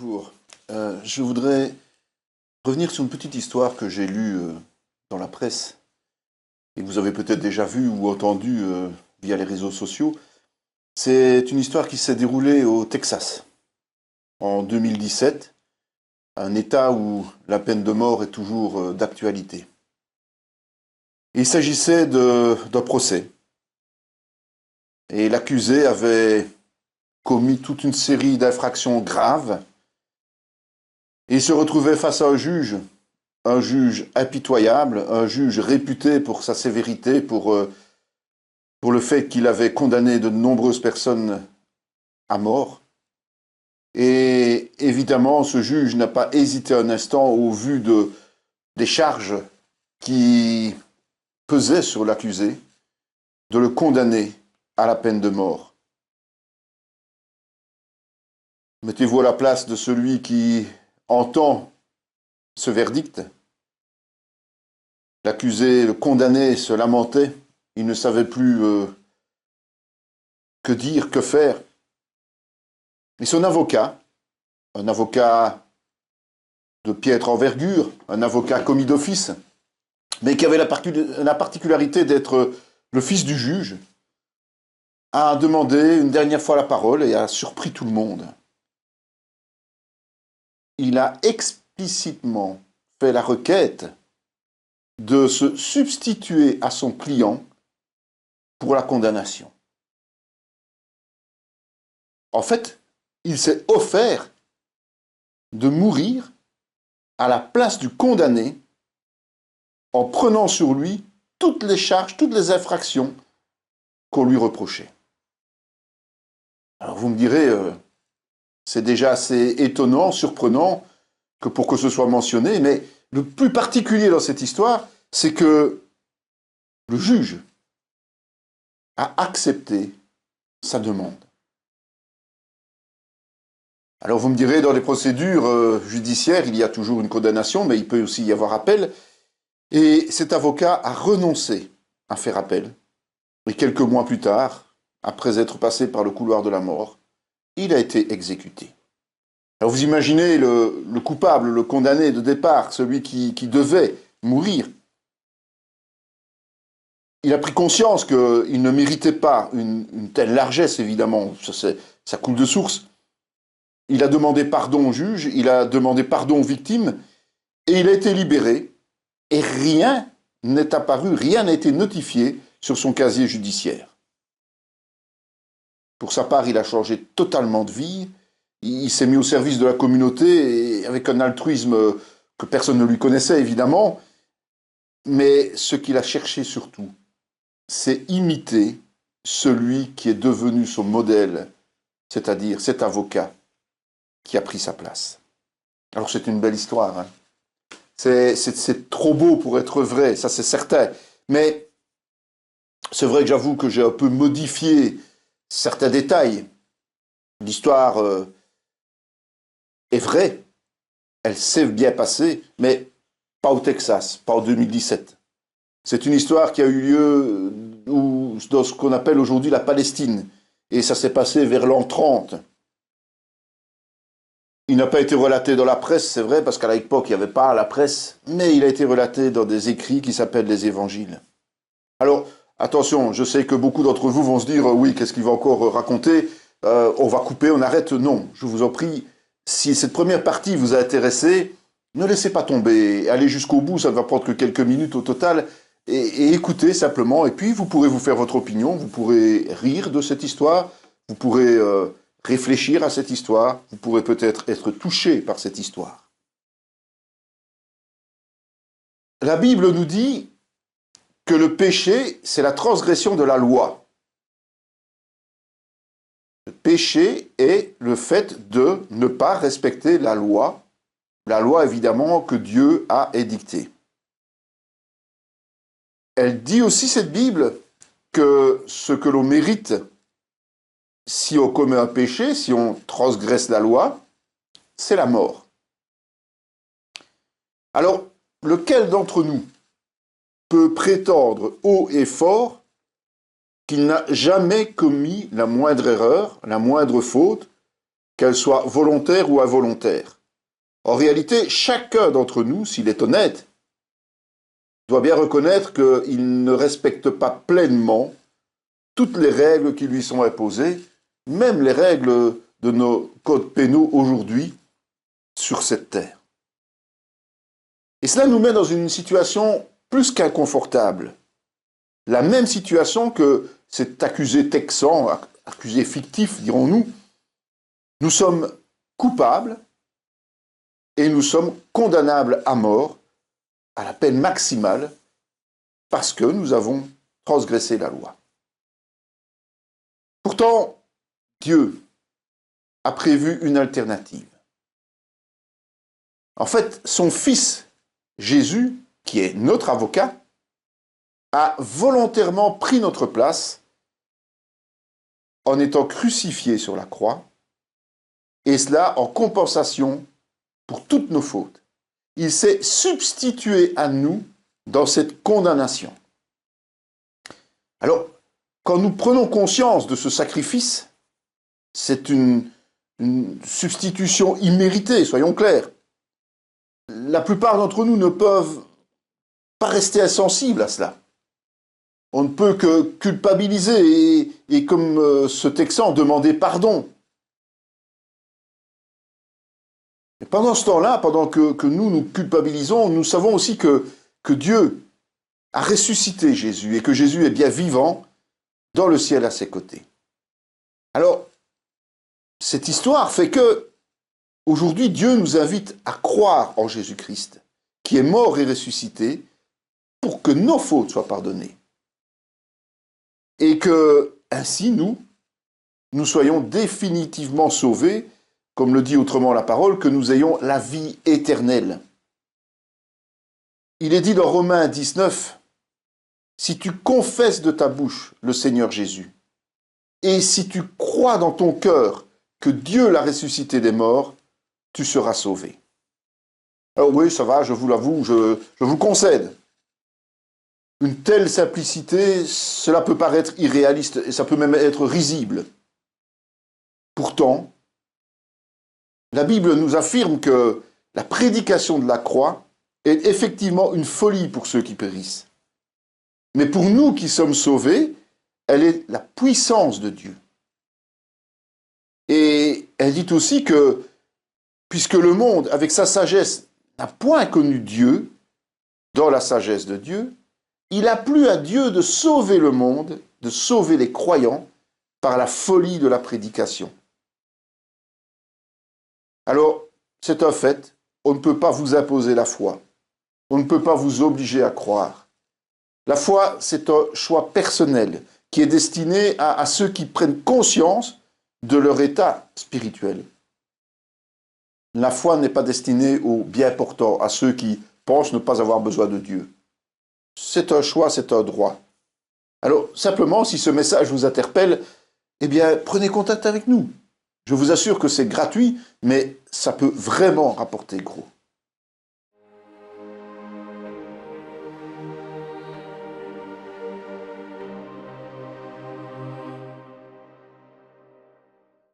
Bonjour. Je voudrais revenir sur une petite histoire que j'ai lue dans la presse et que vous avez peut-être déjà vue ou entendue via les réseaux sociaux. C'est une histoire qui s'est déroulée au Texas en 2017, un État où la peine de mort est toujours d'actualité. Il s'agissait d'un procès et l'accusé avait commis toute une série d'infractions graves. Et il se retrouvait face à un juge impitoyable, un juge réputé pour sa sévérité, pour le fait qu'il avait condamné de nombreuses personnes à mort. Et évidemment, ce juge n'a pas hésité un instant au vu des charges qui pesaient sur l'accusé, de le condamner à la peine de mort. Mettez-vous à la place de celui qui entend ce verdict. L'accusé, le condamné, se lamentait. Il ne savait plus que dire, que faire. Et son avocat, un avocat de piètre envergure, un avocat commis d'office, mais qui avait la particularité d'être le fils du juge, a demandé une dernière fois la parole et a surpris tout le monde. Il a explicitement fait la requête de se substituer à son client pour la condamnation. En fait, il s'est offert de mourir à la place du condamné en prenant sur lui toutes les charges, toutes les infractions qu'on lui reprochait. Alors vous me direz, c'est déjà assez étonnant, surprenant, que pour que ce soit mentionné, mais le plus particulier dans cette histoire, c'est que le juge a accepté sa demande. Alors vous me direz, dans les procédures judiciaires, il y a toujours une condamnation, mais il peut aussi y avoir appel. Et cet avocat a renoncé à faire appel. Et quelques mois plus tard, après être passé par le couloir de la mort, il a été exécuté. Alors vous imaginez le coupable, le condamné de départ, celui qui devait mourir. Il a pris conscience qu'il ne méritait pas une telle largesse, évidemment, ça coule de source. Il a demandé pardon au juge, il a demandé pardon aux victimes, et il a été libéré, et rien n'est apparu, rien n'a été notifié sur son casier judiciaire. Pour sa part, il a changé totalement de vie, il s'est mis au service de la communauté, et avec un altruisme que personne ne lui connaissait, évidemment, mais ce qu'il a cherché surtout, c'est imiter celui qui est devenu son modèle, c'est-à-dire cet avocat qui a pris sa place. Alors c'est une belle histoire, hein. C'est trop beau pour être vrai, ça c'est certain. Mais c'est vrai que j'avoue que j'ai un peu modifié certains détails. L'histoire est vraie, elle s'est bien passée, mais pas au Texas, pas en 2017. C'est une histoire qui a eu lieu dans ce qu'on appelle aujourd'hui la Palestine. Et ça s'est passé vers l'an 30. Il n'a pas été relaté dans la presse, c'est vrai, parce qu'à l'époque, il n'y avait pas la presse, mais il a été relaté dans des écrits qui s'appellent les évangiles. Alors, attention, je sais que beaucoup d'entre vous vont se dire, oui, qu'est-ce qu'il va encore raconter, on va couper, on arrête. Non, je vous en prie, si cette première partie vous a intéressé, ne laissez pas tomber, allez jusqu'au bout, ça ne va prendre que quelques minutes au total, et écoutez simplement, et puis vous pourrez vous faire votre opinion, vous pourrez rire de cette histoire, vous pourrez réfléchir à cette histoire, vous pourrez peut-être être touché par cette histoire. La Bible nous dit que le péché, c'est la transgression de la loi. Le péché est le fait de ne pas respecter la loi évidemment que Dieu a édictée. Elle dit aussi, cette Bible, que ce que l'on mérite si on commet un péché, si on transgresse la loi, c'est la mort. Alors, lequel d'entre nous peut prétendre haut et fort qu'il n'a jamais commis la moindre erreur, la moindre faute, qu'elles soient volontaires ou involontaires. En réalité, chacun d'entre nous, s'il est honnête, doit bien reconnaître qu'il ne respecte pas pleinement toutes les règles qui lui sont imposées, même les règles de nos codes pénaux aujourd'hui sur cette terre. Et cela nous met dans une situation plus qu'inconfortable. La même situation que cet accusé texan, accusé fictif, dirons-nous. Nous sommes coupables et nous sommes condamnables à mort, à la peine maximale, parce que nous avons transgressé la loi. Pourtant, Dieu a prévu une alternative. En fait, son Fils, Jésus, qui est notre avocat, a volontairement pris notre place en étant crucifié sur la croix, et cela en compensation pour toutes nos fautes. Il s'est substitué à nous dans cette condamnation. Alors, quand nous prenons conscience de ce sacrifice, c'est une substitution imméritée, soyons clairs. La plupart d'entre nous ne peuvent pas rester insensibles à cela. On ne peut que culpabiliser et comme ce Texan, demander pardon. Et pendant ce temps-là, pendant que nous culpabilisons, nous savons aussi que Dieu a ressuscité Jésus et que Jésus est bien vivant dans le ciel à ses côtés. Alors, cette histoire fait que, aujourd'hui, Dieu nous invite à croire en Jésus-Christ, qui est mort et ressuscité, pour que nos fautes soient pardonnées. Et que, ainsi, nous soyons définitivement sauvés, comme le dit autrement la parole, que nous ayons la vie éternelle. Il est dit dans Romains 19, « Si tu confesses de ta bouche le Seigneur Jésus, et si tu crois dans ton cœur que Dieu l'a ressuscité des morts, tu seras sauvé. » Alors oui, ça va, je vous l'avoue, je vous concède. Une telle simplicité, cela peut paraître irréaliste et ça peut même être risible. Pourtant, la Bible nous affirme que la prédication de la croix est effectivement une folie pour ceux qui périssent. Mais pour nous qui sommes sauvés, elle est la puissance de Dieu. Et elle dit aussi que, puisque le monde, avec sa sagesse, n'a point connu Dieu, dans la sagesse de Dieu, il a plu à Dieu de sauver le monde, de sauver les croyants, par la folie de la prédication. Alors, c'est un fait, on ne peut pas vous imposer la foi. On ne peut pas vous obliger à croire. La foi, c'est un choix personnel qui est destiné à ceux qui prennent conscience de leur état spirituel. La foi n'est pas destinée aux bien portants, à ceux qui pensent ne pas avoir besoin de Dieu. C'est un choix, c'est un droit. Alors, simplement, si ce message vous interpelle, eh bien, prenez contact avec nous. Je vous assure que c'est gratuit, mais ça peut vraiment rapporter gros.